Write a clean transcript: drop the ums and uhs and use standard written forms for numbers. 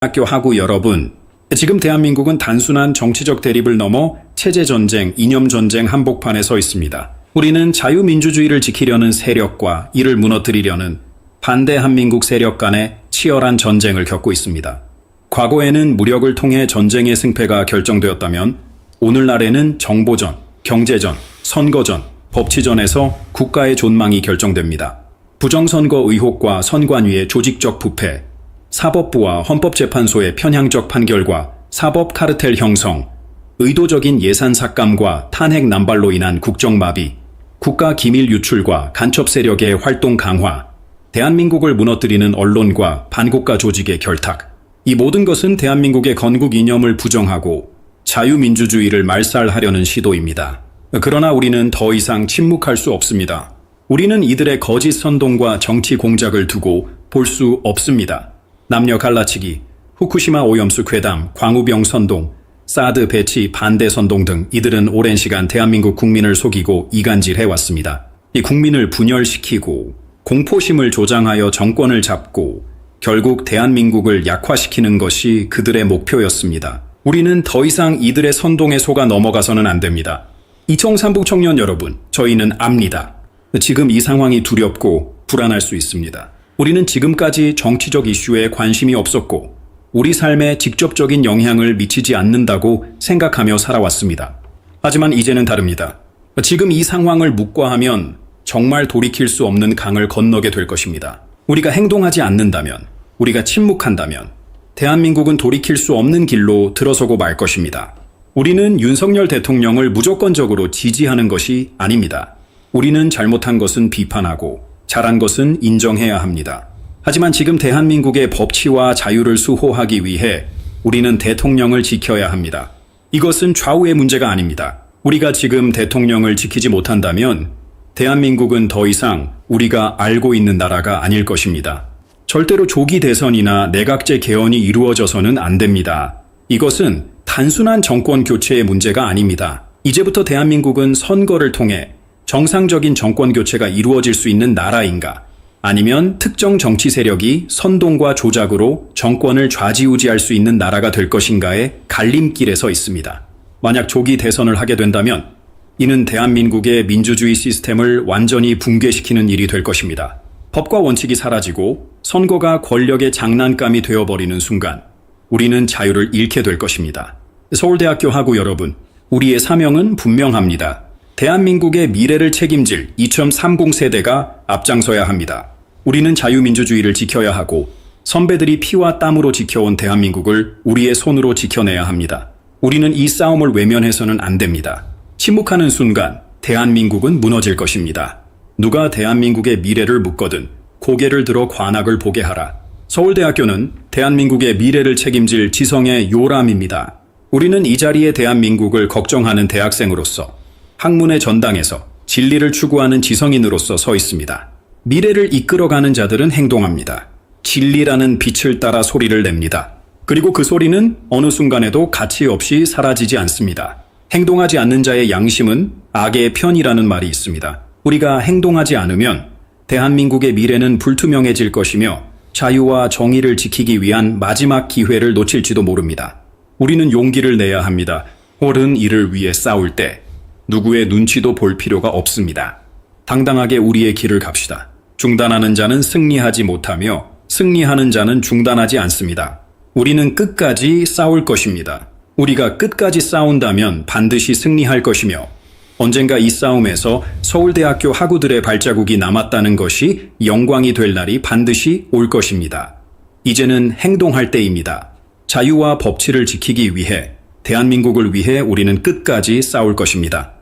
학교 학우 여러분, 지금 대한민국은 단순한 정치적 대립을 넘어 체제전쟁, 이념전쟁 한복판에 서 있습니다. 우리는 자유민주주의를 지키려는 세력과 이를 무너뜨리려는 반대 한민국 세력 간의 치열한 전쟁을 겪고 있습니다. 과거에는 무력을 통해 전쟁의 승패가 결정되었다면 오늘날에는 정보전, 경제전, 선거전, 법치전에서 국가의 존망이 결정됩니다. 부정선거 의혹과 선관위의 조직적 부패, 사법부와 헌법재판소의 편향적 판결과 사법 카르텔 형성, 의도적인 예산 삭감과 탄핵 남발로 인한 국정마비, 국가 기밀 유출과 간첩 세력의 활동 강화, 대한민국을 무너뜨리는 언론과 반국가 조직의 결탁, 이 모든 것은 대한민국의 건국 이념을 부정하고 자유민주주의를 말살하려는 시도입니다. 그러나 우리는 더 이상 침묵할 수 없습니다. 우리는 이들의 거짓 선동과 정치 공작을 두고 볼 수 없습니다. 남녀 갈라치기, 후쿠시마 오염수 괴담, 광우병 선동, 사드 배치 반대 선동 등 이들은 오랜 시간 대한민국 국민을 속이고 이간질해왔습니다. 이 국민을 분열시키고 공포심을 조장하여 정권을 잡고 결국 대한민국을 약화시키는 것이 그들의 목표였습니다. 우리는 더 이상 이들의 선동에 속아 넘어가서는 안 됩니다. 이청삼북 청년 여러분, 저희는 압니다. 지금 이 상황이 두렵고 불안할 수 있습니다. 우리는 지금까지 정치적 이슈에 관심이 없었고 우리 삶에 직접적인 영향을 미치지 않는다고 생각하며 살아왔습니다. 하지만 이제는 다릅니다. 지금 이 상황을 묵과하면 정말 돌이킬 수 없는 강을 건너게 될 것입니다. 우리가 행동하지 않는다면, 우리가 침묵한다면 대한민국은 돌이킬 수 없는 길로 들어서고 말 것입니다. 우리는 윤석열 대통령을 무조건적으로 지지하는 것이 아닙니다. 우리는 잘못한 것은 비판하고 잘한 것은 인정해야 합니다. 하지만 지금 대한민국의 법치와 자유를 수호하기 위해 우리는 대통령을 지켜야 합니다. 이것은 좌우의 문제가 아닙니다. 우리가 지금 대통령을 지키지 못한다면 대한민국은 더 이상 우리가 알고 있는 나라가 아닐 것입니다. 절대로 조기 대선이나 내각제 개헌이 이루어져서는 안 됩니다. 이것은 단순한 정권 교체의 문제가 아닙니다. 이제부터 대한민국은 선거를 통해 정상적인 정권 교체가 이루어질 수 있는 나라인가, 아니면 특정 정치 세력이 선동과 조작으로 정권을 좌지우지할 수 있는 나라가 될 것인가의 갈림길에 서 있습니다. 만약 조기 대선을 하게 된다면 이는 대한민국의 민주주의 시스템을 완전히 붕괴시키는 일이 될 것입니다. 법과 원칙이 사라지고 선거가 권력의 장난감이 되어버리는 순간 우리는 자유를 잃게 될 것입니다. 서울대학교 학우 여러분, 우리의 사명은 분명합니다. 대한민국의 미래를 책임질 2030 세대가 앞장서야 합니다. 우리는 자유민주주의를 지켜야 하고 선배들이 피와 땀으로 지켜온 대한민국을 우리의 손으로 지켜내야 합니다. 우리는 이 싸움을 외면해서는 안 됩니다. 침묵하는 순간 대한민국은 무너질 것입니다. 누가 대한민국의 미래를 묻거든 고개를 들어 관악을 보게 하라. 서울대학교는 대한민국의 미래를 책임질 지성의 요람입니다. 우리는 이 자리에 대한민국을 걱정하는 대학생으로서 학문의 전당에서 진리를 추구하는 지성인으로서 서 있습니다. 미래를 이끌어가는 자들은 행동합니다. 진리라는 빛을 따라 소리를 냅니다. 그리고 그 소리는 어느 순간에도 가치 없이 사라지지 않습니다. 행동하지 않는 자의 양심은 악의 편이라는 말이 있습니다. 우리가 행동하지 않으면 대한민국의 미래는 불투명해질 것이며 자유와 정의를 지키기 위한 마지막 기회를 놓칠지도 모릅니다. 우리는 용기를 내야 합니다. 옳은 일을 위해 싸울 때 누구의 눈치도 볼 필요가 없습니다. 당당하게 우리의 길을 갑시다. 중단하는 자는 승리하지 못하며 승리하는 자는 중단하지 않습니다. 우리는 끝까지 싸울 것입니다. 우리가 끝까지 싸운다면 반드시 승리할 것이며 언젠가 이 싸움에서 서울대학교 학우들의 발자국이 남았다는 것이 영광이 될 날이 반드시 올 것입니다. 이제는 행동할 때입니다. 자유와 법치를 지키기 위해, 대한민국을 위해 우리는 끝까지 싸울 것입니다.